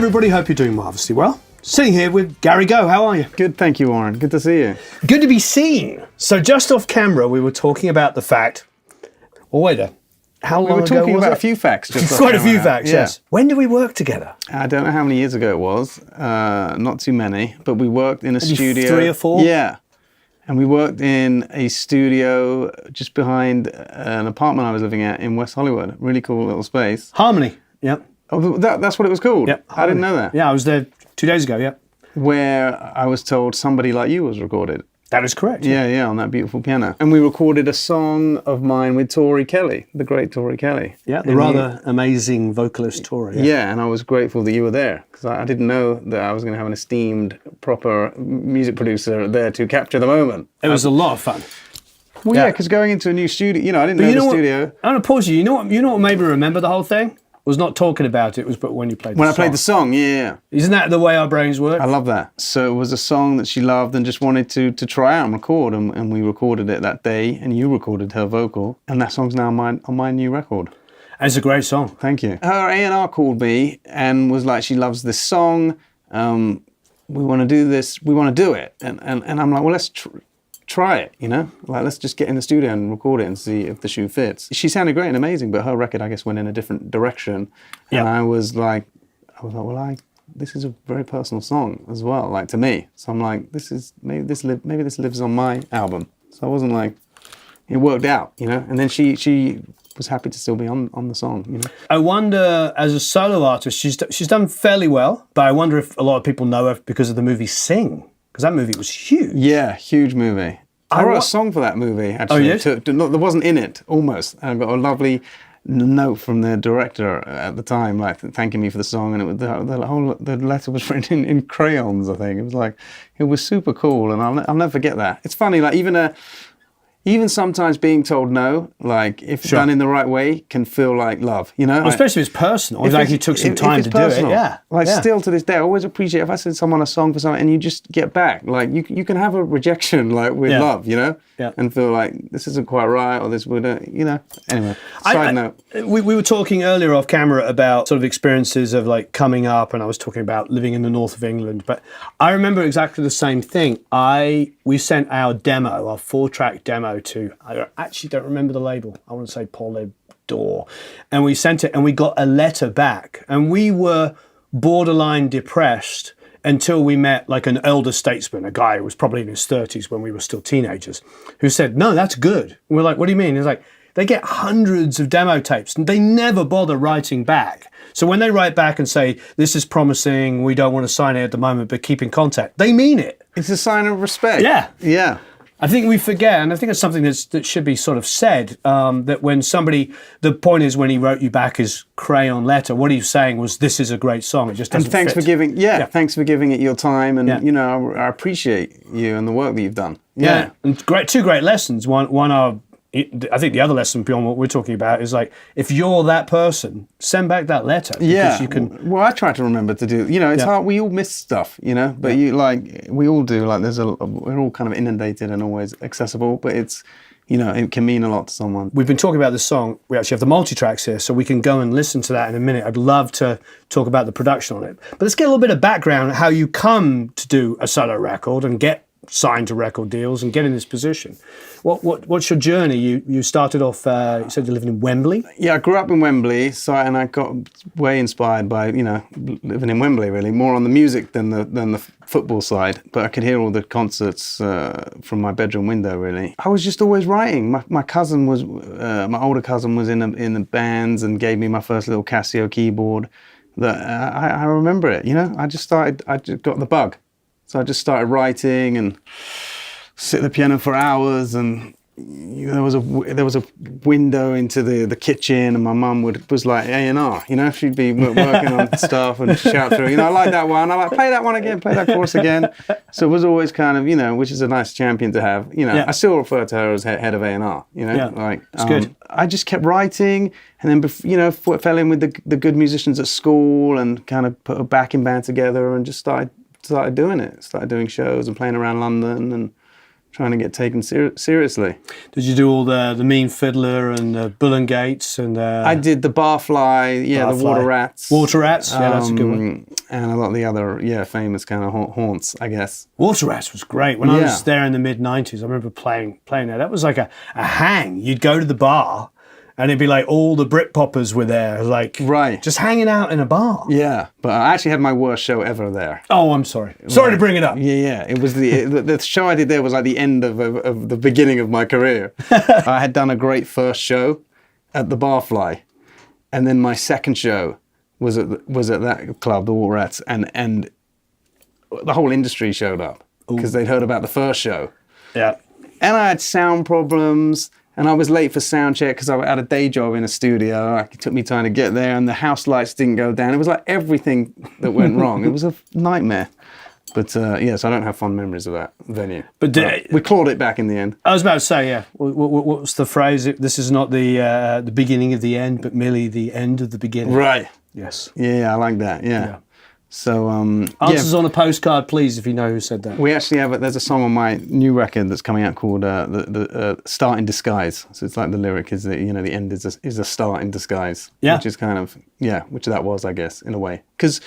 everybody, hope you're doing marvellously well. Sitting here with Gary Go, how are you? Good, thank you, Warren. Good to see you. Good to be seen. So just off camera, we were talking about the fact, how long ago was it? We were talking about a few facts. Just Quite a few facts, yes. When did we work together? I don't know how many years ago it was, not too many, but we worked in a Maybe studio. 3 or 4? Yeah. And we worked in a studio just behind an apartment I was living at in West Hollywood. Really cool little space. Harmony, yep. Oh, that's what it was called? Yep. I didn't know that. Yeah, I was there 2 days ago, yep. Where I was told Somebody Like You was recorded. That is correct. Yeah, on that beautiful piano. And we recorded a song of mine with Tori Kelly, the great Tori Kelly. Yeah, the rather amazing vocalist Tori. Yeah, and I was grateful that you were there, because I didn't know that I was going to have an esteemed, proper music producer there to capture the moment. It was a lot of fun. Well, yeah, because going into a new studio, I didn't know the studio. I'm going to pause you. You know what made me remember the whole thing? Was not talking about it, but when you played the song. When I played the song, yeah. Isn't that the way our brains work? I love that. So it was a song that she loved and just wanted to try out and record, and we recorded it that day, and you recorded her vocal, and that song's now on my new record. It's a great song. Thank you. Her A&R called me and was like, she loves this song, we want to do this, we want to do it. And I'm like, well, let's try it, like let's just get in the studio and record it and see if the shoe fits. She sounded great and amazing, but her record, I guess, went in a different direction. And I was like, well, this is a very personal song as well, like to me. So I'm like, maybe this lives on my album. So I wasn't like, it worked out, And then she was happy to still be on the song, I wonder, as a solo artist, she's done fairly well, but I wonder if a lot of people know her because of the movie Sing. Because that movie was huge. Yeah, huge movie. I wrote a song for that movie, actually. Oh, you did? There wasn't in it, almost. And I got a lovely note from the director at the time, like thanking me for the song. And the letter was written in crayons, I think. It was super cool, and I'll never forget that. It's funny, like even sometimes being told no, like if done in the right way, can feel like love, Well, especially if it's personal. If you took some time to personal, do it, yeah. Still to this day, I always appreciate if I send someone a song for something and you just get back, like you can have a rejection like with love, and feel like this isn't quite right or this would, Anyway, side note. We were talking earlier off camera about sort of experiences of like coming up, and I was talking about living in the north of England, but I remember exactly the same thing. We sent our 4-track demo to, I actually don't remember the label, I want to say Polydor, and we sent it and we got a letter back, and we were borderline depressed until we met like an elder statesman, a guy who was probably in his 30s when we were still teenagers, who said, no, that's good. And we're like, what do you mean? He's like, they get hundreds of demo tapes and they never bother writing back. So when they write back and say, this is promising, we don't want to sign it at the moment, but keep in contact, they mean it. It's a sign of respect. Yeah. Yeah. I think we forget, and I think it's something that should be sort of said, that when the point is when he wrote you back his crayon letter, what he was saying was, this is a great song, it just doesn't fit. And thanks for giving it your time, and I appreciate you and the work that you've done. Yeah. And two great lessons. One are, I think the other lesson beyond what we're talking about is like, if you're that person, send back that letter. Yeah. You can. Well, I try to remember to do, it's hard. We all miss stuff, but we all do. Like we're all kind of inundated and always accessible, but it's, it can mean a lot to someone. We've been talking about this song. We actually have the multi-tracks here, so we can go and listen to that in a minute. I'd love to talk about the production on it. But let's get a little bit of background, how you come to do a solo record and get signed to record deals and get in this position. What's your journey? You started off, you said you're living in Wembley? Yeah, I grew up in Wembley, and I got way inspired by, living in Wembley, really, more on the music than the football side. But I could hear all the concerts from my bedroom window, really. I was just always writing. My cousin was, my older cousin was in the bands and gave me my first little Casio keyboard. That I remember it, I just got the bug. So I just started writing and sit at the piano for hours, and there was a window into the kitchen, and my mum was like A&R, she'd be working on stuff and shout through, I like that one, I like play that one again, play that chorus again. So it was always kind of, which is a nice champion to have. I still refer to her as head of A&R. It's good. I just kept writing, and then fell in with the good musicians at school, and kind of put a backing band together, and just started doing it. Started doing shows and playing around London, and trying to get taken seriously. Did you do all the Mean Fiddler and the Bull and Gates and? I did the Barfly, the Water Rats. Water Rats, yeah, that's a good one. And a lot of the other, famous kind of haunts, I guess. Water Rats was great. When I was there in the mid-90s, I remember playing there. That was like a hang. You'd go to the bar, and it'd be like all the Britpoppers were there, like just hanging out in a bar. Yeah, but I actually had my worst show ever there. Oh, I'm sorry. Sorry to bring it up. Yeah. It was the show I did there was like the end of the beginning of my career. I had done a great first show at the Barfly, and then my second show was at that club, the Water Rats, and the whole industry showed up because they'd heard about the first show. Yeah. And I had sound problems. And I was late for sound check because I had a day job in a studio. It took me time to get there, and the house lights didn't go down. It was like everything that went wrong. It was a nightmare. But so I don't have fond memories of that venue. But we clawed it back in the end. I was about to say, yeah. What was the phrase? This is not the beginning of the end, but merely the end of the beginning. Right. Yes. Yeah, I like that. Yeah. So answers on a postcard, please, if you know who said that. We actually have there's a song on my new record that's coming out called the Start in Disguise. So it's like the lyric is that the end is a start in disguise. Yeah. Which is kind of which that was, I guess, in a way. Because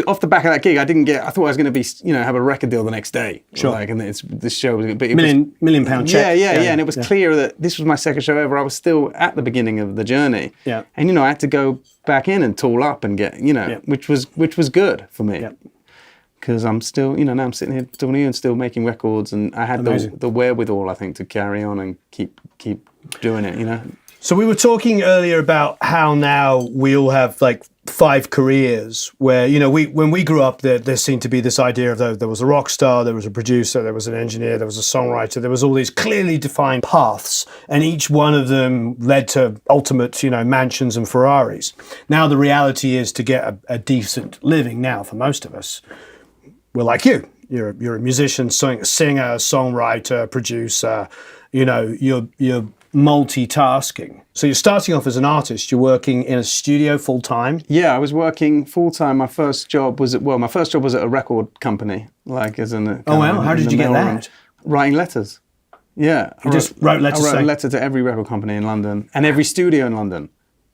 off the back of that gig, I thought I was going to be have a record deal the next day. Sure. And this show was million pound check. Yeah. And it was clear that this was my second show ever. I was still at the beginning of the journey. Yeah. And I had to go back in and tool up and get which was good for me. Because I'm still now I'm sitting here talking to you and still making records, and I had the wherewithal, I think, to carry on and keep doing it. So we were talking earlier about how now we all have like 5 careers where, when we grew up, there seemed to be this idea of there was a rock star, there was a producer, there was an engineer, there was a songwriter, there was all these clearly defined paths, and each one of them led to ultimate, mansions and Ferraris. Now the reality is to get a decent living now for most of us. We're like you. You're a musician, singer, songwriter, producer, you're multitasking. So you're starting off as an artist. You're working in a studio full time. Yeah, I was working full time. My first job was at a record company, like as an. Oh wow! How did you get that? Writing letters. Yeah, you just wrote letters. I wrote a letter to every record company in London and every studio in London.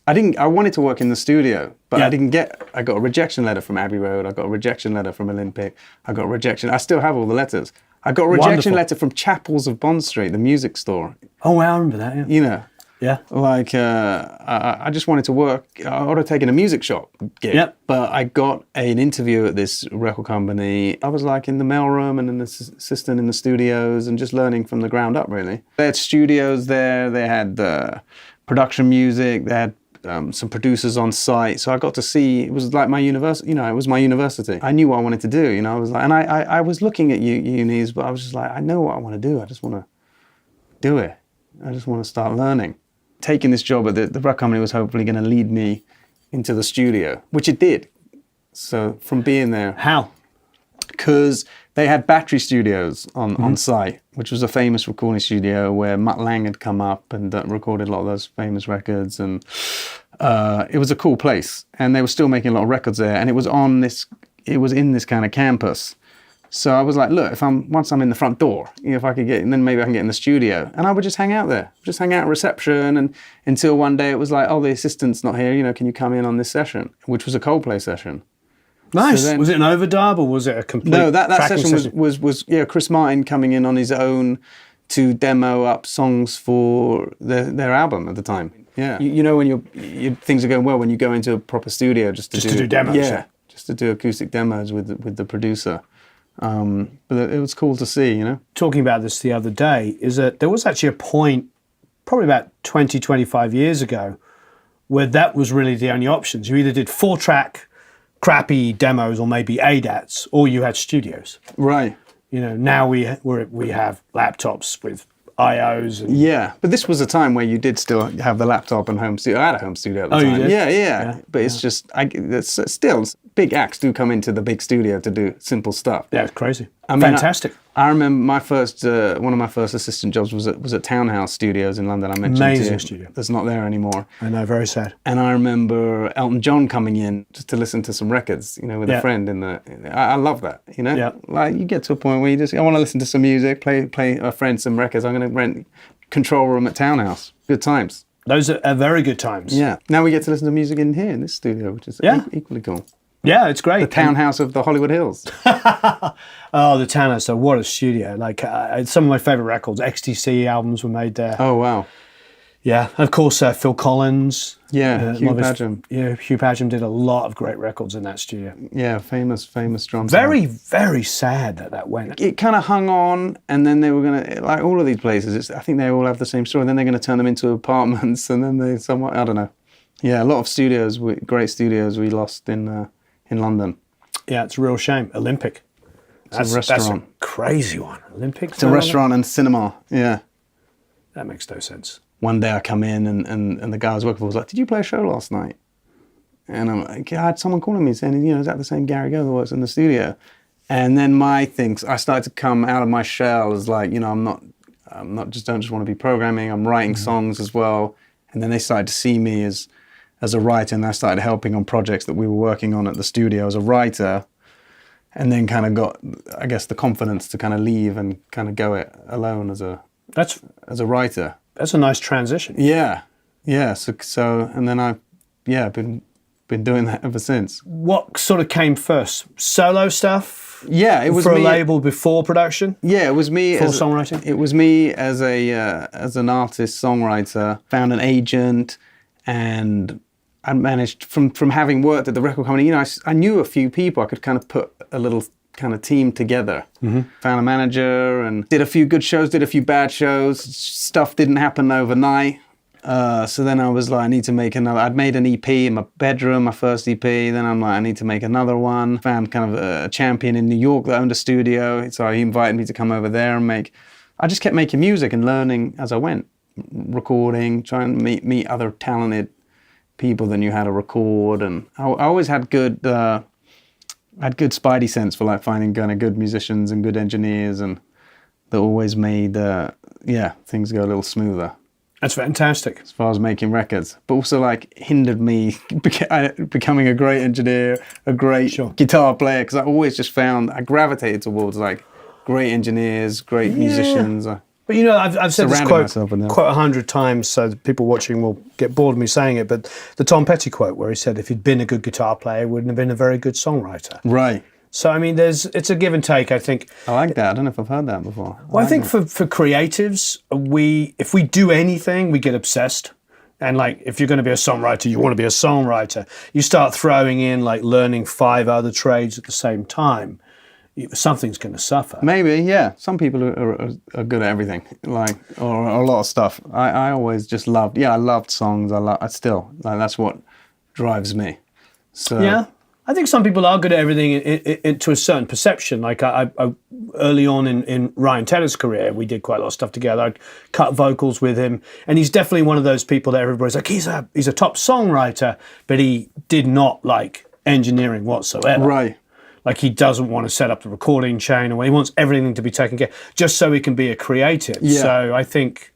I wanted to work in the studio, but I got a rejection letter from Abbey Road. I got a rejection letter from Olympic. I still have all the letters. I got a rejection letter from Chapels of Bond Street, the music store. Oh, wow, I remember that, yeah. Yeah. Like, I just wanted to work. I would have taken a music shop gig. Yep. But I got an interview at this record company. I was like in the mailroom and an assistant in the studios and just learning from the ground up, really. They had studios there. They had production music. They had some producers on site, so I got to see. It was like my university. It was my university. I knew what I wanted to do. I was like, and I was looking at unis, but I was just like, I know what I want to do. I just want to do it. I just want to start learning. Taking this job at the record company was hopefully going to lead me into the studio, which it did. So from being there, how? Because they had Battery Studios on site, which was a famous recording studio where Mutt Lange had come up and recorded a lot of those famous records, and it was a cool place. And they were still making a lot of records there, and it was in this kind of campus. So I was like, look, once I'm in the front door, if I could get, and then maybe I can get in the studio, and I would just hang out there, just hang out at reception, and until one day it was like, oh, the assistant's not here, can you come in on this session, which was a Coldplay session. Nice. So then, was it an overdub or was it a complete? No, that session was Chris Martin coming in on his own to demo up songs for their album at the time. Yeah, when things are going well when you go into a proper studio to do demos. Yeah, just to do acoustic demos with the producer. But it was cool to see. Talking about this the other day, is that there was actually a point, probably about 20, 25 years ago, where that was really the only options. You either did 4-track. Crappy demos or maybe ADATs, or you had studios. Right. Now we have laptops with IOs. Yeah, but this was a time where you did still have the laptop and home studio. I had a home studio at the time. You did? Yeah. But it's just, it's still big acts do come into the big studio to do simple stuff. Yeah, it's crazy. I mean, Fantastic. I remember my first, one of my first assistant jobs was at Townhouse Studios in London. I mentioned Amazing to you. studio. That's not there anymore. I know, very sad. And I remember Elton John coming in just to listen to some records, you know, with a friend. I love that, you know. Yeah. Like you get to a point where you just, I want to listen to some music, play a friend some records. I'm going to rent control room at Townhouse. Good times. Those are very good times. Yeah. Now we get to listen to music in here in this studio, which is equally cool. Yeah, it's great. The townhouse of the Hollywood Hills. Oh, the Townhouse, so what a studio. Like, some of my favourite records, XTC albums were made there. Oh, wow. Yeah, and of course, Phil Collins. Yeah, Hugh Padgham. Yeah, Hugh Padgham did a lot of great records in that studio. Yeah, famous drum Very, very sad that went. It kind of hung on, and then they were going to, like all of these places, I think they all have the same story, and then they're going to turn them into apartments, and then they somewhat, I don't know. Yeah, a lot of studios, great studios we lost in London. Yeah, it's a real shame. Olympic. It's a restaurant. That's a crazy one. Olympic? It's a restaurant and cinema, yeah. That makes no sense. One day I come in and the guy I was working for was like, "Did you play a show last night?" And I'm like, I had someone calling me saying, you know, is that the same Gary Go that works in the studio? And then I started to come out of my shell as like, you know, I'm not just don't just want to be programming, I'm writing songs as well. And then they started to see me as a writer, and I started helping on projects that we were working on at the studio as a writer, and then kind of got, I guess, the confidence to kind of leave and kind of go it alone as a writer. That's a nice transition. Yeah. So and then I've been doing that ever since. What sort of came first? Solo stuff? Yeah, it was for me. A label before production? Yeah, it was me. For songwriting? It was me as an artist songwriter. Found an agent, and I managed from having worked at the record company. You know, I knew a few people. I could kind of put a little kind of team together. Mm-hmm. Found a manager and did a few good shows, did a few bad shows. Stuff didn't happen overnight. So then I was like, I need to make another. I'd made an EP in my bedroom, my first EP. Then I'm like, I need to make another one. Found kind of a champion in New York that owned a studio. So he invited me to come over there and make. I just kept making music and learning as I went, recording, trying to meet other talented people that knew how to record. And I always had good. I had good spidey sense for like finding kind of good musicians and good engineers, and that always made things go a little smoother. That's fantastic. As far as making records, but also like hindered me becoming a great engineer, a great guitar player, because I always just found I gravitated towards like great engineers, great musicians. But you know, I've said this quote 100 times, so the people watching will get bored of me saying it, but the Tom Petty quote where he said, if he'd been a good guitar player, he wouldn't have been a very good songwriter. Right. So, I mean, it's a give and take, I think. I like that. I don't know if I've heard that before. Well, I think for creatives, if we do anything, we get obsessed. And like, if you're going to be a songwriter, you want to be a songwriter. You start throwing in like learning 5 other trades at the same time. Something's going to suffer. Maybe, yeah. Some people are good at everything, like or a lot of stuff. I always just loved. Yeah, I loved songs. I still like that's what drives me. So yeah, I think some people are good at everything to a certain perception. Like I early on in Ryan Tedder's career, we did quite a lot of stuff together. I'd cut vocals with him, and he's definitely one of those people that everybody's like, he's a top songwriter, but he did not like engineering whatsoever. Right. Like he doesn't want to set up the recording chain, or he wants everything to be taken care of, just so he can be a creative. Yeah. So I think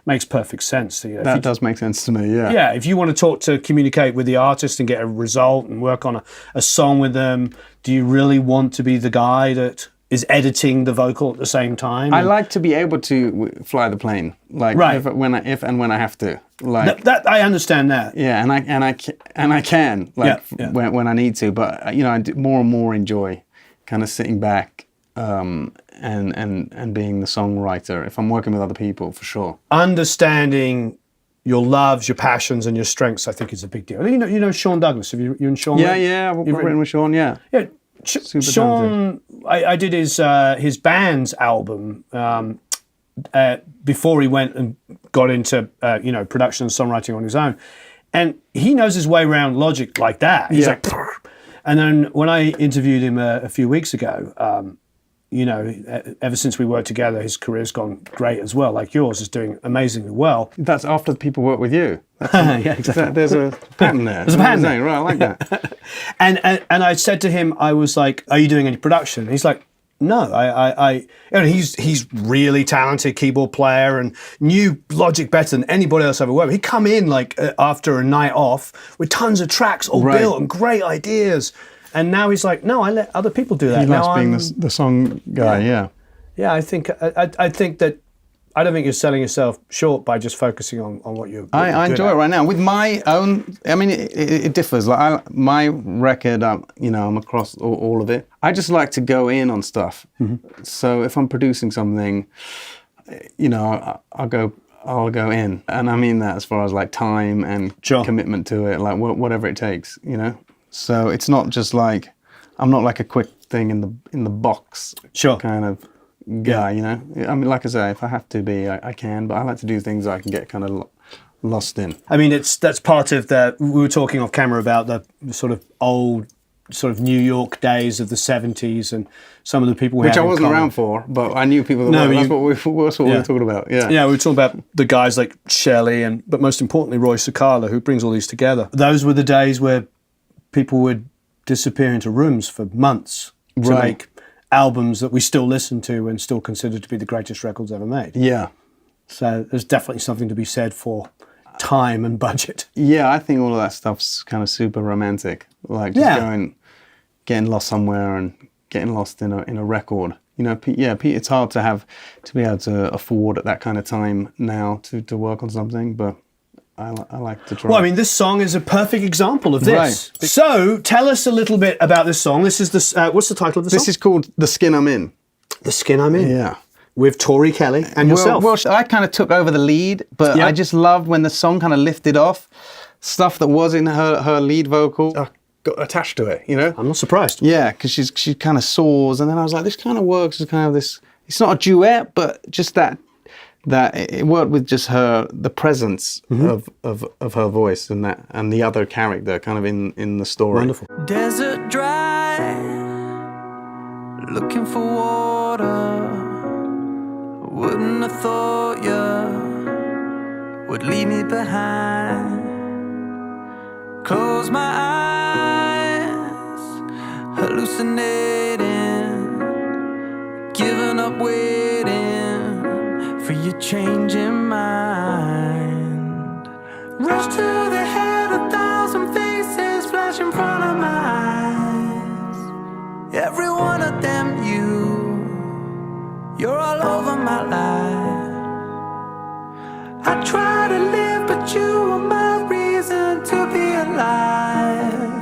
makes perfect sense. You know, that does make sense to me, yeah. Yeah, if you want to communicate with the artist and get a result and work on a song with them, do you really want to be the guy that is editing the vocal at the same time? I like to be able to fly the plane, like right. if and when I have to. Like that I understand that. Yeah, and I can like when I need to, but you know, I do more and more enjoy kind of sitting back and being the songwriter if I'm working with other people, for sure. Understanding your loves, your passions, and your strengths, I think, is a big deal. You know Sean Douglas. Have you and Sean? Yeah, I've written with Sean. Yeah. Sean, I did his band's album before he went and got into production and songwriting on his own, and he knows his way around Logic like that. He's like, and then when I interviewed him a few weeks ago, you know, ever since we worked together, his career's gone great as well. Like yours is doing amazingly well. That's after the people work with you. Yeah, exactly. There's a pattern there. There's a pattern there. Right, I like that. And I said to him, I was like, "Are you doing any production?" And he's like, "No, you know, he's really talented keyboard player and knew Logic better than anybody else I've ever worked with. He'd come in like after a night off with tons of tracks all built and great ideas. And now he's like, no, I let other people do that. He likes being the song guy, yeah. Yeah, I think that I don't think you're selling yourself short by just focusing on what you're. I enjoy it right now with my own. I mean, it differs. Like my record, you know, I'm across all of it. I just like to go in on stuff. Mm-hmm. So if I'm producing something, you know, I'll go in, and I mean that as far as like time and commitment to it, like whatever it takes, you know. So it's not just like I'm not like a quick thing in the box kind of guy, you know. I mean, like I say, if I have to be, I can, but I like to do things I can get kind of lost in. I mean, that's part of the. We were talking off camera about the sort of old, sort of New York days of the '70s and some of the people which I wasn't around for, but I knew people. That's what we were talking about. Yeah, yeah, we were talking about the guys like Shelley but most importantly Roy Cicala, who brings all these together. Those were the days where people would disappear into rooms for months to make albums that we still listen to and still consider to be the greatest records ever made. Yeah. So there's definitely something to be said for time and budget. Yeah, I think all of that stuff's kind of super romantic. Like just getting lost somewhere and getting lost in a record. You know, it's hard to be able to afford at that kind of time now to work on something, but I like to try. Well, I mean, this song is a perfect example of this. Right. So, tell us a little bit about this song. This is what's the title of the song? This is called The Skin I'm In. The Skin I'm In? Yeah. With Tori Kelly and yourself. Well, I kind of took over the lead, but I just loved when the song kind of lifted off. Stuff that was in her lead vocal got attached to it, you know? I'm not surprised. Yeah, because she kind of soars, and then I was like, this kind of works as kind of this, it's not a duet, but just that it worked with just the presence of her voice and the other character kind of in the story. Wonderful. Desert dry, looking for water. Wouldn't have thought you would leave me behind. Close my eyes, hallucinating, giving up waiting for your changing mind. Rush to the head, 1,000 faces flash in front of my eyes. Every one of them you're all over my life. I try to live, but you are my reason to be alive.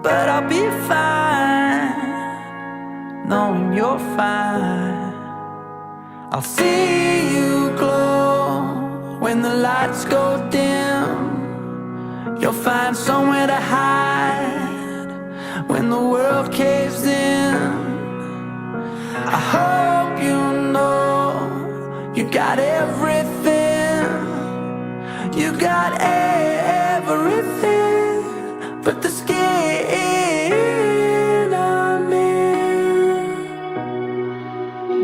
But I'll be fine, knowing you're fine. I'll see you glow when the lights go dim. You'll find somewhere to hide when the world caves in. I hope you know you got everything. You got everything but the skin I'm in.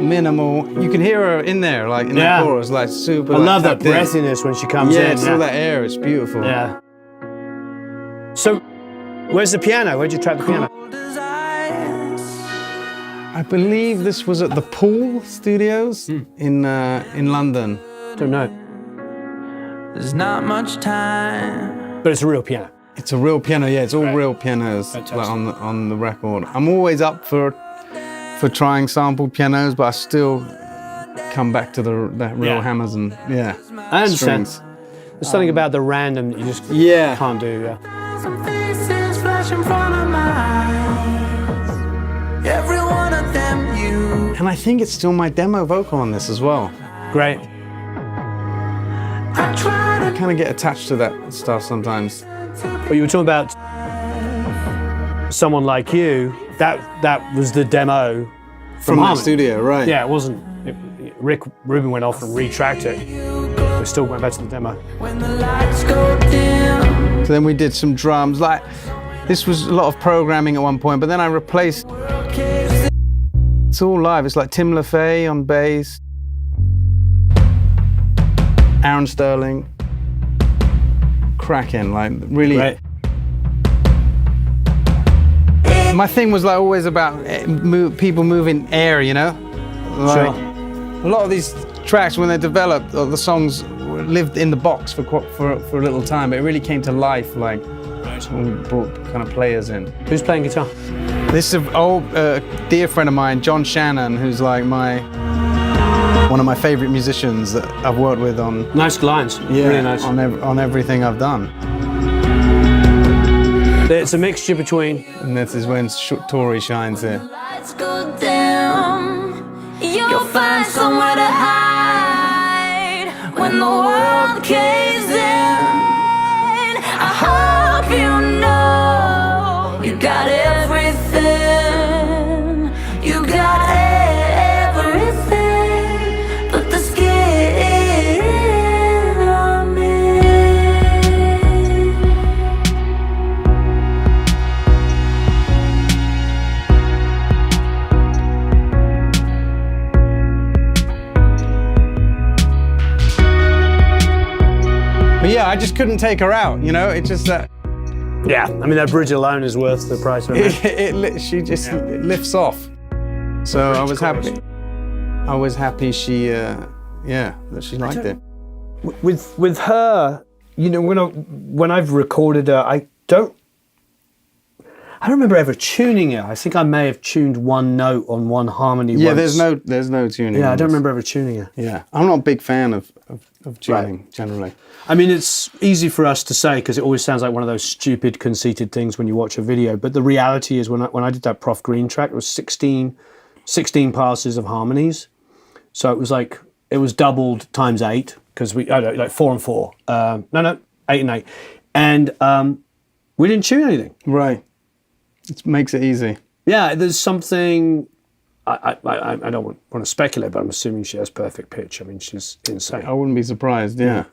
Minimal. You can hear her in there, like in the chorus, like super. I love that breathiness when she comes in. Yeah, it's all that air. It's beautiful. Yeah. So, where's the piano? Where'd you track the piano? I believe this was at the Pool Studios in London. Don't know. There's not much time. But it's a real piano. It's a real piano, yeah. It's all real pianos like, on the record. I'm always up for trying sampled pianos, but I still come back to the real hammers and I understand. strings. There's something about the random that you just can't do. Yeah. Some faces flash in front of my eyes. Every one of them you. And I think it's still my demo vocal on this as well. Great. I kind of get attached to that stuff sometimes. Well, you were talking about Someone Like You. That was the demo from that studio, right? Yeah, it wasn't. Rick Rubin went off and retracked it. We still went back to the demo. When the lights go dim. So then we did some drums. Like this was a lot of programming at one point, but then I replaced It's all live. It's like Tim LaFay on bass, Aaron Sterling, cracking, like really. Right. My thing was like always about people moving air, you know? Like, a lot of these tracks, when they're developed, or the songs lived in the box for a little time, but it really came to life, like, when we brought kind of players in. Who's playing guitar? This is an old dear friend of mine, John Shannon, who's like one of my favorite musicians that I've worked with on. Nice lines. Yeah, really nice. on everything I've done. It's a mixture between. And this is when Tory shines here. Lights go down, you'll find somewhere to hide when the world caves in. I hope you know you got everything. You got everything but the skin on me. But yeah, I just couldn't take her out, you know? It's just that Yeah, I mean that bridge alone is worth the price of it. she just lifts off. So I was happy. I was happy she, that she liked it. With her, you know, when I've recorded her, I don't remember ever tuning her. I think I may have tuned one note on one harmony. Yeah, once. there's no tuning. Yeah, I on don't this. remember ever tuning her. Yeah, I'm not a big fan of tuning generally. I mean, it's easy for us to say because it always sounds like one of those stupid, conceited things when you watch a video. But the reality is, when I did that Prof Green track, it was 16 passes of harmonies. So it was doubled times 8 because we like 4 and 4. No, 8 and 8, and we didn't tune anything. Right, it makes it easy. Yeah, there's something. I don't want to speculate, but I'm assuming she has perfect pitch. I mean, she's insane. I wouldn't be surprised. Yeah.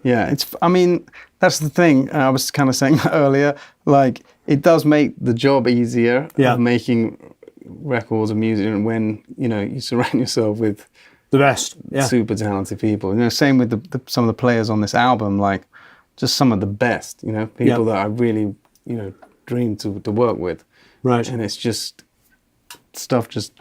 Yeah, I mean, that's the thing. I was kind of saying that earlier. Like, it does make the job easier of making records and music when, you know, you surround yourself with the best, super talented people. You know, same with some of the players on this album, like, just some of the best, you know, people that I really, you know, dream to work with. Right. And it's just, stuff just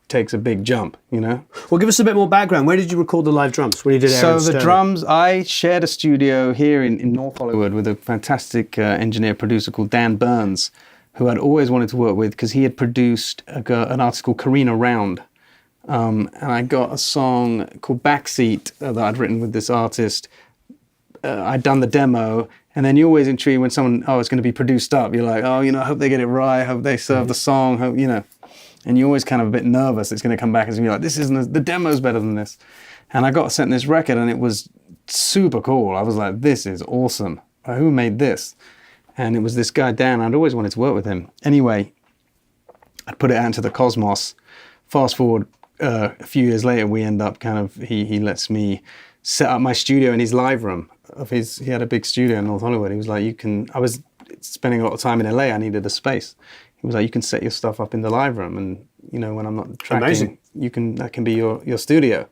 takes a big jump, you know? Well, give us a bit more background. Where did you record the live drums? When you did So Aaron the Sterling? drums, I shared a studio here in North Hollywood with a fantastic engineer producer called Dan Burns, who I'd always wanted to work with because he had produced an artist called Karina Round. And I got a song called Backseat that I'd written with this artist. I'd done the demo, and then you're always intrigued when someone, it's going to be produced up. You're like, you know, I hope they get it right, I hope they serve the song, hope, you know. And you're always kind of a bit nervous. It's going to come back and be like, the demo's better than this. And I got sent this record and it was super cool. I was like, this is awesome. Who made this? And it was this guy, Dan. I'd always wanted to work with him. Anyway, I put it out into the cosmos. Fast forward a few years later, we end up he lets me set up my studio in his live room. He had a big studio in North Hollywood. He was like, I was spending a lot of time in LA. I needed a space. He was like, you can set your stuff up in the live room, and you know, when I'm not tracking, that can be your studio.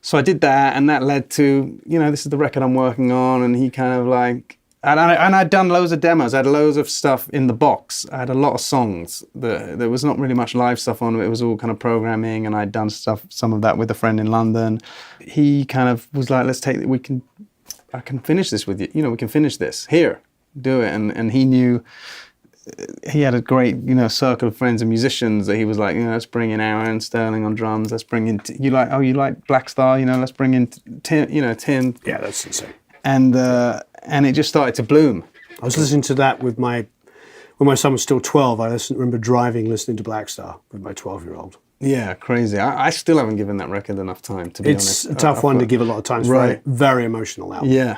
So I did that, and that led to, you know, this is the record I'm working on, and he kind of like, and I'd done loads of demos. I had loads of stuff in the box. I had a lot of songs. There was not really much live stuff on it. It was all kind of programming, and I'd done some of that with a friend in London. He kind of was like, I can finish this with you. You know, we can finish this here, do it. And he knew. He had a great, you know, circle of friends and musicians that he was like, you know, let's bring in Aaron Sterling on drums. Let's bring in, you like Black Star, you know, let's bring in Tim. Yeah, that's insane. And it just started to bloom. I was listening to that when my son was still 12. I remember driving, listening to Black Star with my 12-year-old. Yeah, crazy. I still haven't given that record enough time, to be honest. It's a tough one to give a lot of time. It's right. Very emotional album.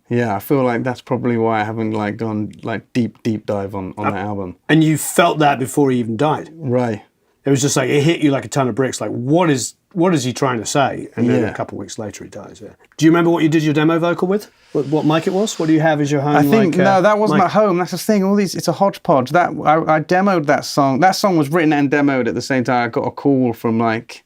Yeah, I feel like that's probably why I haven't like gone like deep dive on that album. And you felt that before he even died. Right. It was just like, it hit you like a ton of bricks. Like, what is what is he trying to say? And then a couple of weeks later he dies. Yeah. Do you remember what you did your demo vocal with? What mic it was? What do you have as your home? I think no, that wasn't mic? at home. That's the thing. All these, it's a hodgepodge. That I demoed that song. That song was written and demoed at the same time. I got a call from like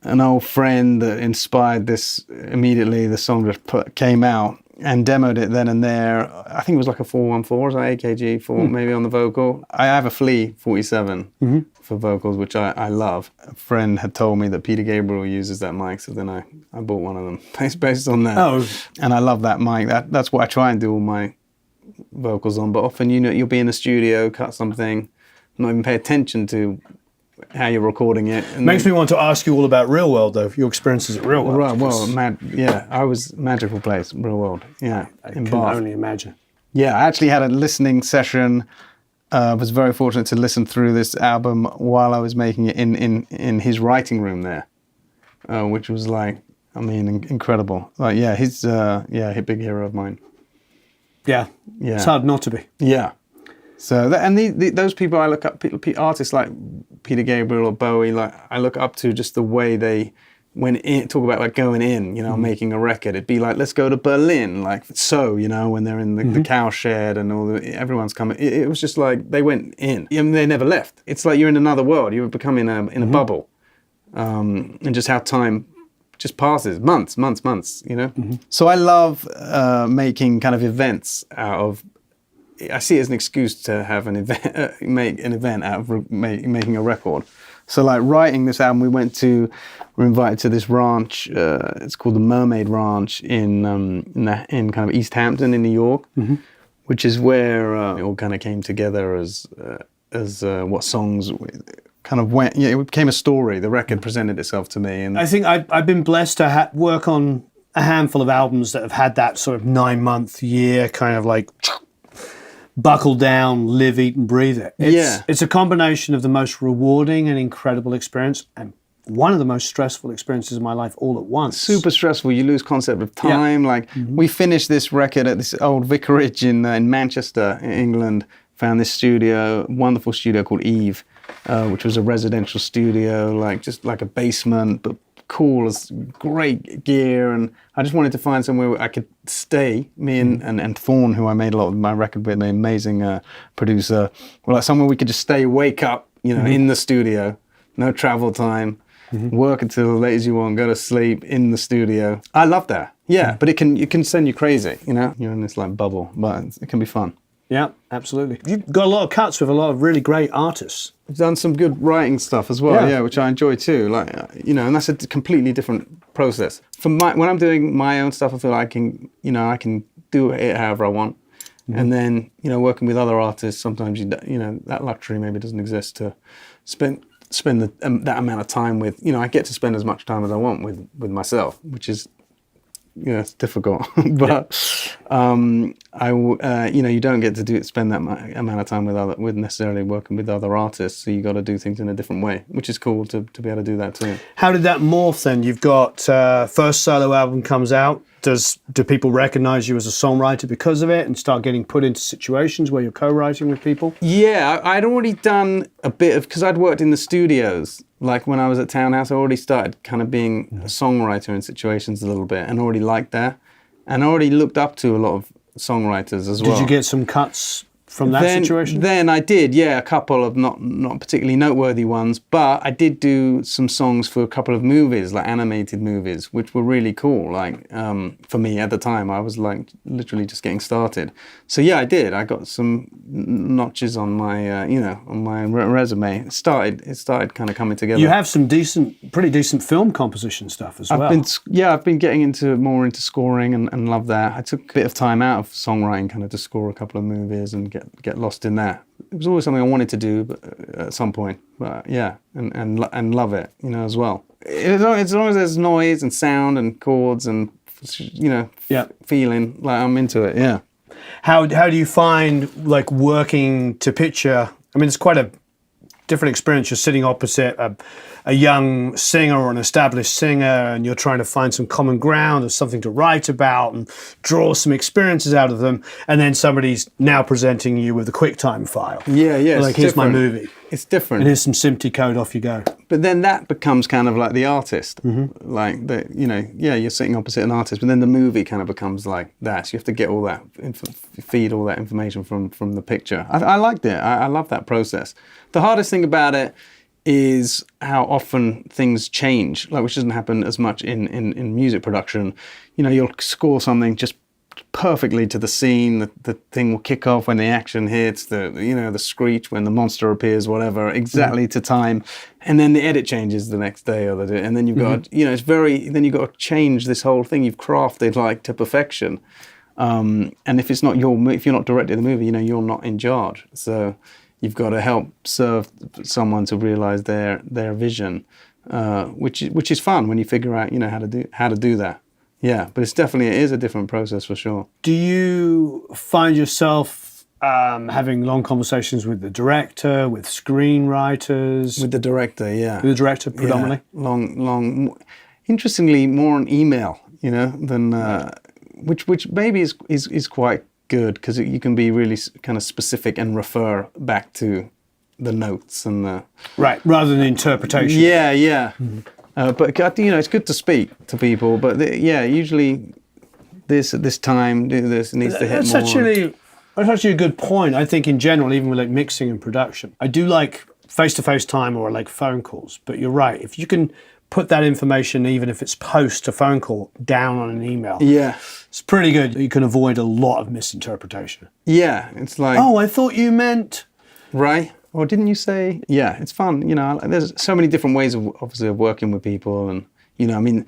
an old friend that inspired this immediately. The song just came out and demoed it then and there. I think it was like a 414, or like AKG 4 maybe on the vocal. I have a Flea 47 for vocals, which I love. A friend had told me that Peter Gabriel uses that mic, so then I bought one of them based on that. Oh. And I love that mic. That's what I try and do all my vocals on. But often, you'll be in a studio, cut something, not even pay attention to how you're recording it. And Makes me want to ask you all about Real World, though, your experiences at Real World. Right, well, I was magical place, Real World, yeah. I can only imagine. Yeah, I actually had a listening session. Was very fortunate to listen through this album while I was making it in his writing room there, which was like, I mean, incredible. Like, yeah, he's a big hero of mine. Yeah, yeah, it's hard not to be. Yeah. So those people I look up, artists like Peter Gabriel or Bowie, like I look up to just the way they went in. Talk about like going in, making a record. It'd be like, let's go to Berlin, like so, when they're in the cow shed and everyone's coming. It was just like they went in. I mean, they never left. It's like you're in another world. You're becoming in a bubble, and just how time just passes, months. So I love making kind of events out of. I see it as an excuse to have an event, make an event out of making a record. So like writing this album, we were invited to this ranch. It's called the Mermaid Ranch in kind of East Hampton in New York, which is where it all kind of came together as what songs kind of went. Yeah, it became a story. The record presented itself to me, and I think I've been blessed to work on a handful of albums that have had that sort of 9-month year kind of like. Buckle down, live, eat, and breathe it. It's a combination of the most rewarding and incredible experience and one of the most stressful experiences of my life all at once. Super stressful. You lose concept of time. Yeah. Like we finished this record at this old vicarage in Manchester, in England. Found this studio, wonderful studio called Eve, which was a residential studio, like just like a basement, but cool, it's great gear, and I just wanted to find somewhere where I could stay. Me and Thorne, who I made a lot of my record with, my amazing producer, were like somewhere we could just stay, wake up, in the studio, no travel time, work until late as you want, go to sleep in the studio. I love that. Yeah, but it can send you crazy. You're in this like bubble, but it can be fun. Yeah, absolutely. You've got a lot of cuts with a lot of really great artists. I've done some good writing stuff as well, which I enjoy too. Like, and that's a completely different process. When I'm doing my own stuff, I feel like I can do it however I want. And then, working with other artists, sometimes that luxury maybe doesn't exist to spend that amount of time with. I get to spend as much time as I want with myself, which is. It's difficult, but you don't get to spend that amount of time with necessarily working with other artists. So you got to do things in a different way, which is cool to be able to do that too. How did that morph then? You've got first solo album comes out. Do people recognize you as a songwriter because of it and start getting put into situations where you're co-writing with people? Yeah, I'd already done a bit of, because I'd worked in the studios. Like when I was at Townhouse, I already started kind of being a songwriter in situations a little bit and already liked that. And I already looked up to a lot of songwriters as well. Did you get some cuts from that situation? Then I did, a couple of not particularly noteworthy ones, but I did do some songs for a couple of movies, like animated movies, which were really cool. Like for me at the time, I was like literally just getting started. So yeah, I did. I got some notches on my, on my resume. It started kind of coming together. You have some pretty decent film composition stuff as well. I've been getting more into scoring and love that. I took a bit of time out of songwriting kind of to score a couple of movies and get lost in that. It was always something I wanted to do at some point, but yeah, and love it, as well. As long as there's noise and sound and chords and feeling, like I'm into it. Yeah. How do you find like working to picture? I mean, it's quite a different experience. You're sitting opposite a young singer or an established singer, and you're trying to find some common ground or something to write about and draw some experiences out of them. And then somebody's now presenting you with a QuickTime file. Yeah. Like, here's my movie. it's different. And here's some SMPTE code, off you go. But then that becomes kind of like the artist, like the, you know, yeah, you're sitting opposite an artist, but then the movie kind of becomes like that. So you have to get all that, feed all that information from the picture. I liked it. I love that process. The hardest thing about it is how often things change, like, which doesn't happen as much in music production. You know, you'll score something just perfectly to the scene. The thing will kick off when the action hits, the screech when the monster appears, whatever, exactly to time, and then the edit changes the next day and then you've got then you've got to change this whole thing you've crafted like to perfection. And if it's not if you're not directing the movie, you know, you're not in charge. So you've got to help serve someone to realize their vision, which is fun when you figure out, you know, how to do that. Yeah, but it is a different process for sure. Do you find yourself having long conversations with the director, with screenwriters? With the director, yeah. With the director predominantly? Yeah, long. Interestingly, more on email, you know, than which maybe is quite good, because you can be really kind of specific and refer back to the notes and the... Right, rather than interpretation. Yeah, yeah. But, you know, it's good to speak to people, but usually this at this time, do this, needs to hit more. That's actually a good point. I think in general, even with like mixing and production, I do like face-to-face time or like phone calls, but you're right. If you can put that information, even if it's post a phone call, down on an email, yeah, it's pretty good. You can avoid a lot of misinterpretation. Yeah, it's like... Oh, I thought you meant... Right. Or didn't you say? Yeah, it's fun. You know, there's so many different ways of obviously of working with people, and you know, I mean,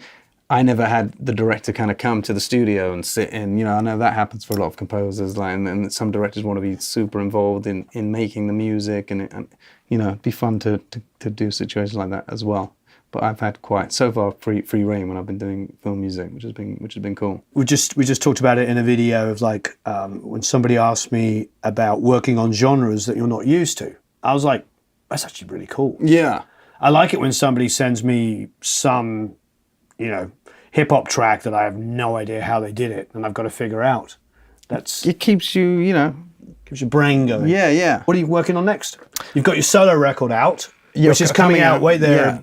I never had the director kind of come to the studio and sit in. You know, I know that happens for a lot of composers, like, and some directors want to be super involved in making the music, and you know, it'd be fun to do situations like that as well. But I've had quite so far free reign when I've been doing film music, which has been cool. We just talked about it in a video of like when somebody asked me about working on genres that you're not used to. I was like, that's actually really cool. Yeah. I like it when somebody sends me some, you know, hip hop track that I have no idea how they did it, and I've got to figure out. It keeps you, you know, keeps your brain going. Yeah, yeah. What are you working on next? You've got your solo record out, which is coming out. Wait there. Yeah.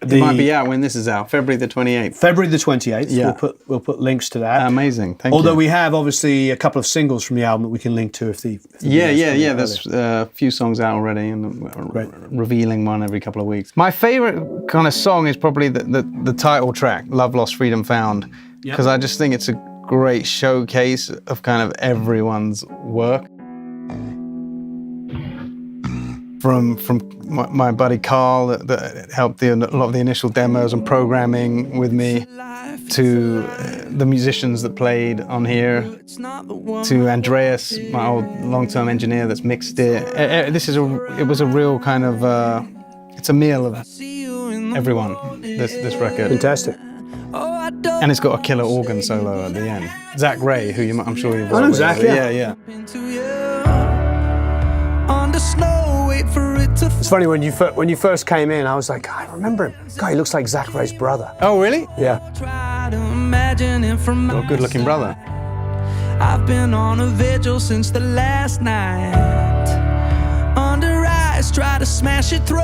It might be out when this is out, February the 28th. February the 28th. Yeah. We'll put links to that. Amazing. Thank you. Although we have obviously a couple of singles from the album that we can link to if the yeah. There's a few songs out already, and revealing one every couple of weeks. My favorite kind of song is probably the title track, Love Lost Freedom Found, because I just think it's a great showcase of kind of everyone's work. From my buddy Carl that helped a lot of the initial demos and programming with me, to the musicians that played on here, to Andreas, my old long-term engineer that's mixed it. It was a real kind of it's a meal of everyone. This record. Fantastic. And it's got a killer organ solo at the end. Zach Ray, who I'm sure you've heard of. Zach, yeah. It's funny, when you first came in, I was like, I remember him. God, he looks like Zach Ray's brother. Oh, really? Yeah. Well, good-looking brother. I've been on a vigil since the last night. Under eyes, try to smash it through.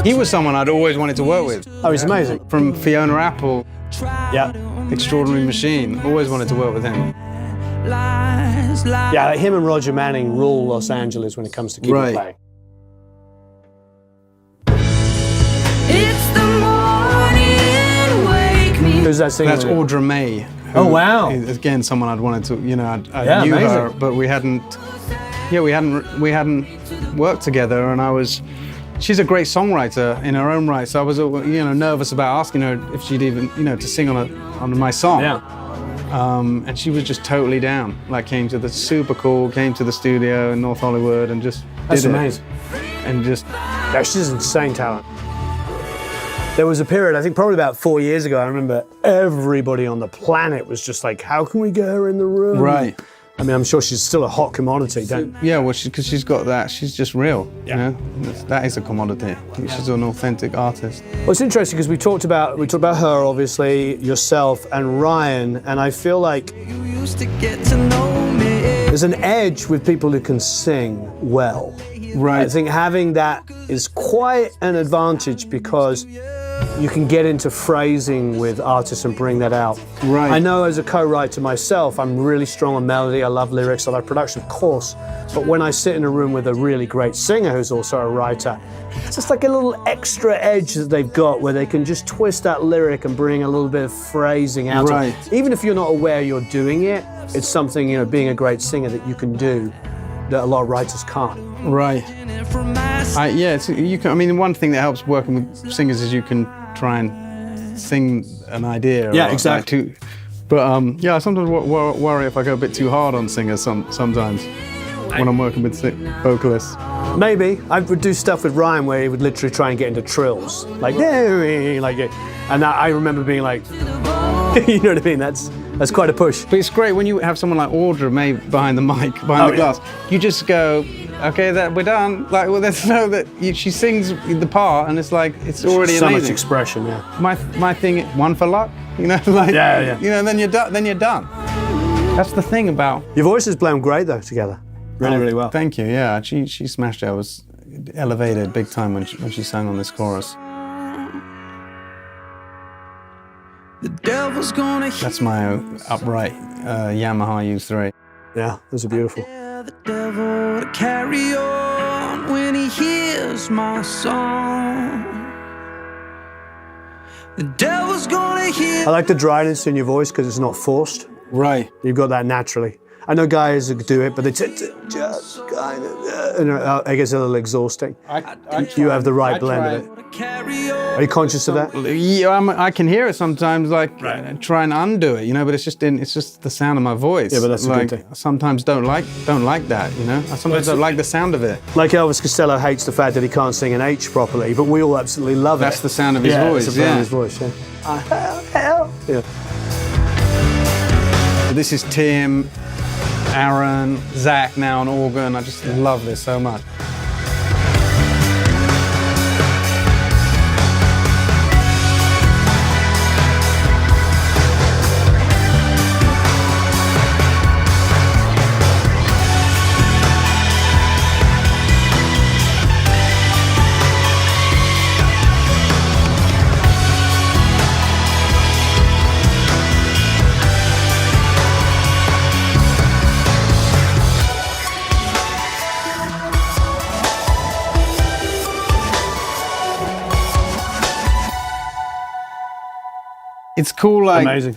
He was someone I'd always wanted to work with. Oh, he's amazing. From Fiona Apple. Yeah. Extraordinary Machine. Always wanted to work with him. Yeah, him and Roger Manning rule Los Angeles when it comes to keyboard playing. It's the morning, wake me. Who's that singer? That's Audra May. Oh, wow. Again, someone I'd wanted to, you know, I knew amazing. her, but we hadn't worked together, and she's a great songwriter in her own right, so I was, you know, nervous about asking her if she'd even, you know, to sing on my song. Yeah. And she was just totally down. Like, came to the studio in North Hollywood and just That's did amazing. And just... Yeah, she's insane talent. There was a period, I think probably about 4 years ago, I remember everybody on the planet was just like, how can we get her in the room? Right. I mean, I'm sure she's still a hot commodity, Yeah, well, because she's got that, she's just real, yeah. You know? That is a commodity. She's an authentic artist. Well, it's interesting because we talked about her, obviously, yourself and Ryan, and I feel like You used to get to know me. there's an edge with people who can sing well. Right. I think having that is quite an advantage because you can get into phrasing with artists and bring that out. Right. I know as a co-writer myself, I'm really strong on melody. I love lyrics, I love production, of course. But when I sit in a room with a really great singer who's also a writer, it's just like a little extra edge that they've got where they can just twist that lyric and bring a little bit of phrasing out. Right. Even if you're not aware you're doing it, it's something, you know, being a great singer that you can do that a lot of writers can't. Right. You can. I mean, one thing that helps working with singers is you can try and sing an idea. Yeah, exactly. But I sometimes worry if I go a bit too hard on singers. Sometimes when I'm working with vocalists. Maybe I would do stuff with Ryan where he would literally try and get into trills, like and I remember being like, you know what I mean? That's quite a push. But it's great when you have someone like Audra May behind the mic, behind the glass. You just go, okay, we're done. Like, well, there's no that she sings the part, and it's like it's already so amazing. much expression, yeah. My thing, one for luck, you know, like Yeah. you know, then you're done. Then you're done. That's the thing about Your voices blend great though together, really well. Thank you. Yeah, she smashed it. I was elevated big time when she sang on this chorus. The devil's gonna hear That's my upright Yamaha U3. Yeah, those are beautiful. the devil to carry on when he hears my song. The devil's gonna hear. I like the dryness in your voice because it's not forced. Right. You've got that naturally. I know guys who do it, but it's just kind of, I guess, a little exhausting. You have the right blend of it. Are you conscious of that? Yeah, I can hear it sometimes, like try and undo it, you know. But it's just the sound of my voice. Yeah, but that's a like, good thing. I sometimes don't like that, you know. I sometimes don't like the sound of it. Like Elvis Costello hates the fact that he can't sing an H properly, but we all absolutely love it. That's the sound of his voice. That's the sound of his voice. Yeah. This is Tim, Aaron, Zach now on organ. I just love this so much. It's cool, like Amazing.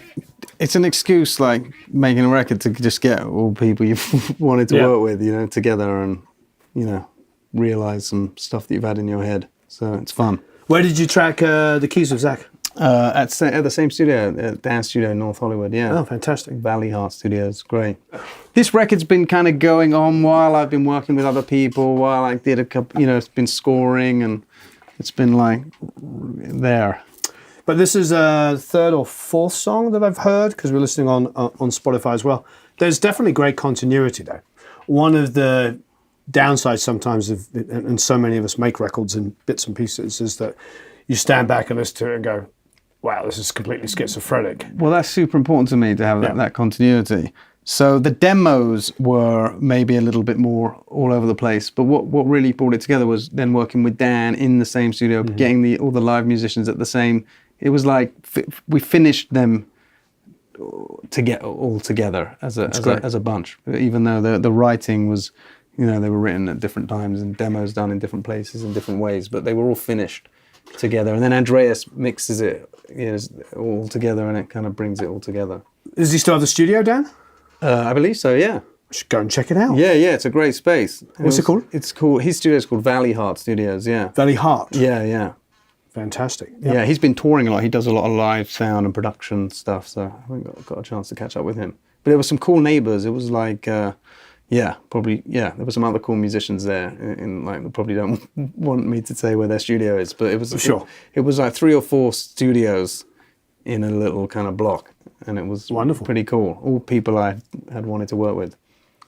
It's an excuse, like making a record, to just get all people you've wanted to work with, you know, together and, you know, realize some stuff that you've had in your head. So it's fun. Where did you track the keys with Zach? At the same studio, at Dance Studio in North Hollywood. Yeah. Oh, fantastic. iHeart Studios, great. This record's been kind of going on while I've been working with other people, while I did a couple, you know, it's been scoring and it's been like there. But this is a third or fourth song that I've heard because we're listening on Spotify as well. There's definitely great continuity though. One of the downsides sometimes of, and so many of us make records in bits and pieces, is that you stand back and listen to it and go, wow, this is completely schizophrenic. Well, that's super important to me to have that continuity. So the demos were maybe a little bit more all over the place, but what really brought it together was then working with Dan in the same studio, getting all the live musicians at the same. It was like we finished them to get all together as a bunch. Even though the writing was, you know, they were written at different times and demos done in different places in different ways, but they were all finished together. And then Andreas mixes it, you know, all together, and it kind of brings it all together. Does he still have the studio, Dan? I believe so. Yeah. We should go and check it out. Yeah. It's a great space. What's it called? It's called. His studio is called iHeart Studios. Yeah. iHeart. Yeah. Fantastic. Yeah, he's been touring a lot. He does a lot of live sound and production stuff, so I haven't got a chance to catch up with him. But there were some cool neighbours. It was like, there were some other cool musicians there. In like, they probably don't want me to say where their studio is, but it was sure. It was like 3 or 4 studios in a little kind of block, and it was wonderful, pretty cool. All people I had wanted to work with.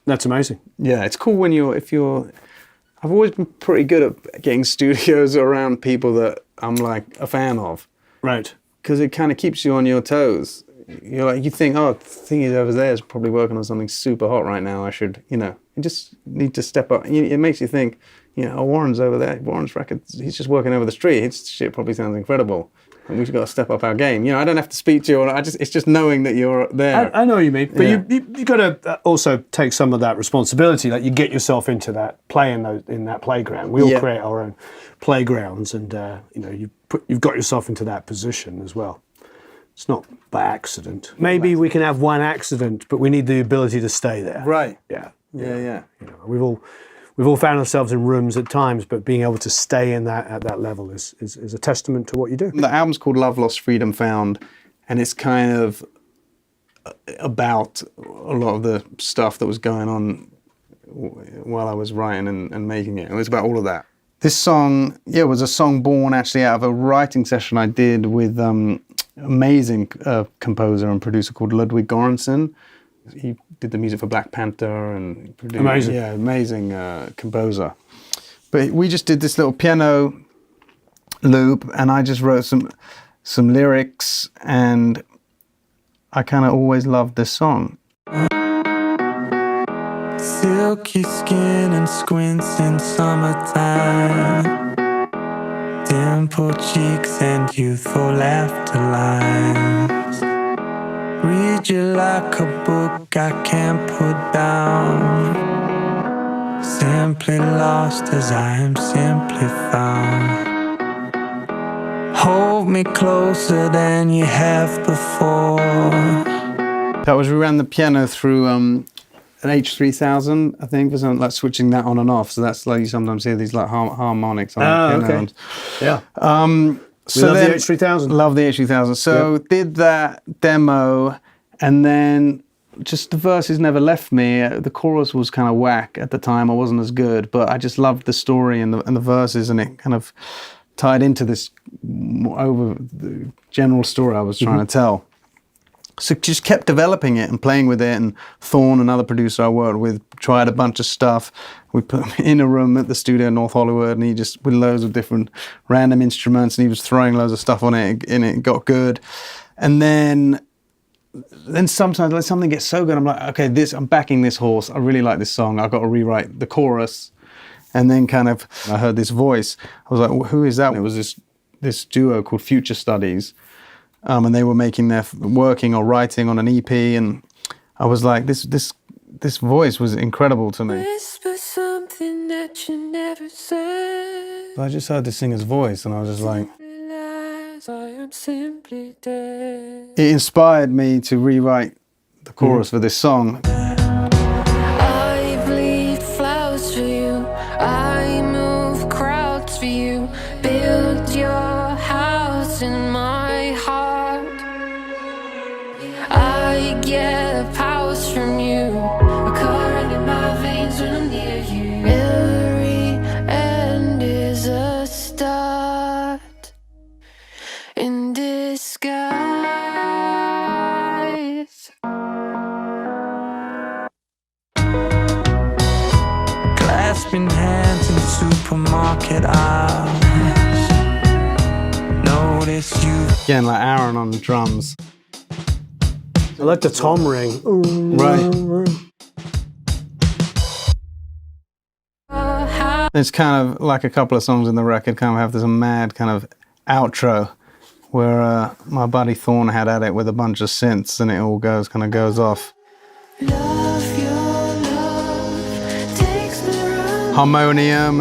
That's amazing. Yeah, it's cool when I've always been pretty good at getting studios around people that I'm like a fan of. Right. Because it kind of keeps you on your toes. You think, oh, the thing is over there is probably working on something super hot right now. I should, you know, You just need to step up. It makes you think, oh, Warren's over there. Warren's record, he's just working over the street. His shit probably sounds incredible. And we've got to step up our game. I don't have to speak to you. It's just knowing that you're there. I know what you mean, but you got to also take some of that responsibility. Like you get yourself into that play in that playground. We all create our own playgrounds, and you've got yourself into that position as well. It's not by accident. Maybe we can have one accident, but we need the ability to stay there. Right. Yeah. Yeah. We've all found ourselves in rooms at times, but being able to stay in that at that level is a testament to what you do. The album's called Love Lost, Freedom Found, and it's kind of about a lot of the stuff that was going on while I was writing and making it. It was about all of that. This song, was a song born actually out of a writing session I did with amazing composer and producer called Ludwig Göransson. He did the music for Black Panther and produced, amazing. Yeah, amazing composer. But we just did this little piano loop, and I just wrote some lyrics, and I kind of always loved this song. Silky skin and squints in summertime, dimpled cheeks and youthful laughter lines. Read you like a book I can't put down. Simply lost as I am simply found. Hold me closer than you have before. That was, we ran the piano through an H3000, I think, for something like switching that on and off. So that's like you sometimes hear these like harmonics on the piano. Okay. Yeah. So love the H3000. Love the H3000. So did that demo, and then just the verses never left me. The chorus was kind of whack at the time. I wasn't as good, but I just loved the story and the verses, and it kind of tied into this over the general story I was trying to tell. So just kept developing it and playing with it, and Thorne, another producer I worked with, tried a bunch of stuff. We put him in a room at the studio in North Hollywood, and he just, with loads of different random instruments, and he was throwing loads of stuff on it, and it got good. And then sometimes like something gets so good, I'm like, okay, I'm backing this horse. I really like this song. I've got to rewrite the chorus. And then kind of, I heard this voice. I was like, well, who is that? And it was this duo called Future Studies. And they were working or writing on an EP, and I was like, this voice was incredible to me. Whisper something that you never said. So I just heard the singer's voice, and I was just like, I am simply dead. it inspired me to rewrite the chorus for this song. I bleed flowers for you. I move crowds for you. Build your house in my heart. I get powers from you. A current in my veins when I'm near you. Every end is a start in disguise. Clasping hands in supermarket aisles. Notice you. Again, like Aaron on the drums. I like the tom ring. Right. It's kind of like a couple of songs in the record kind of have this mad kind of outro where my buddy Thorne had at it with a bunch of synths, and it all goes off. Love your love takes me around. Harmonium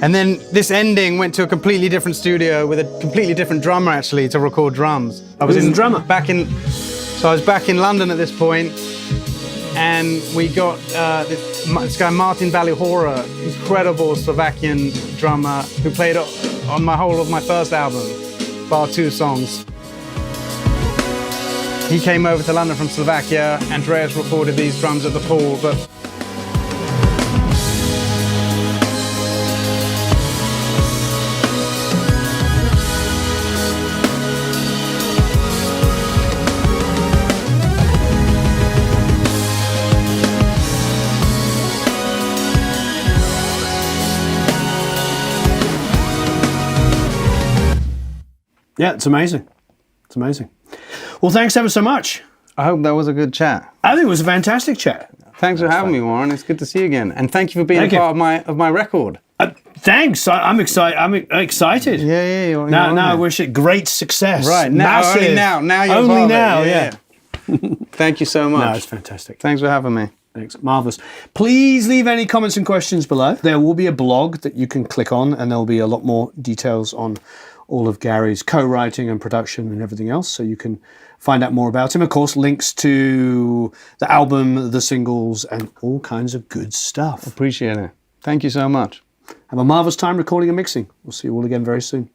and then this ending went to a completely different studio with a completely different drummer actually to record drums. I was Who's the drummer? So I was back in London at this point, and we got this guy Martin Valihora, incredible Slovakian drummer who played on my whole of my first album, bar 2 songs. He came over to London from Slovakia. Andreas recorded these drums at the pool, but Yeah, it's amazing. It's amazing. Well, thanks ever so much. I hope that was a good chat. I think it was a fantastic chat. Thanks for having me, Warren. It's good to see you again, and thank you for being Thank a part of my record. Thanks. I'm excited. I'm excited. Yeah. You're Now on I there. wish it great success. Right now, Massive. only now you're only part of it. now. Yeah. Thank you so much. No, it's fantastic. Thanks for having me. Thanks. Marvellous. Please leave any comments and questions below. There will be a blog that you can click on, and there will be a lot more details on all of Gary's co-writing and production and everything else, so you can find out more about him. Of course, links to the album, the singles, and all kinds of good stuff. Appreciate it. Thank you so much. Have a marvellous time recording and mixing. We'll see you all again very soon.